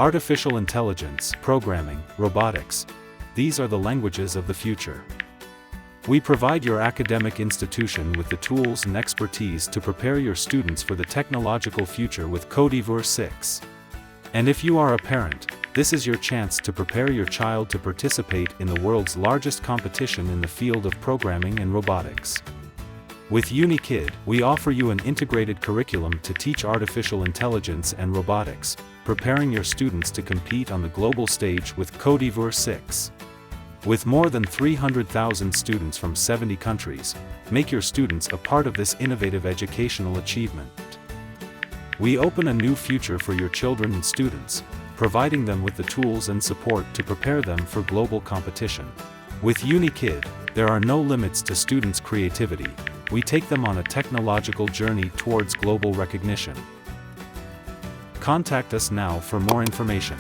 Artificial intelligence, programming, robotics. These are the languages of the future. We provide your academic institution with the tools and expertise to prepare your students for the technological future with Codeavour 6. And if you are a parent, this is your chance to prepare your child to participate in the world's largest competition in the field of programming and robotics. With Unikid, we offer you an integrated curriculum to teach artificial intelligence and robotics, preparing your students to compete on the global stage with Codeavour 6. With more than 300,000 students from 70 countries, make your students a part of this innovative educational achievement. We open a new future for your children and students, providing them with the tools and support to prepare them for global competition. With Unikid, there are no limits to students' creativity. We take them on a technological journey towards global recognition. Contact us now for more information.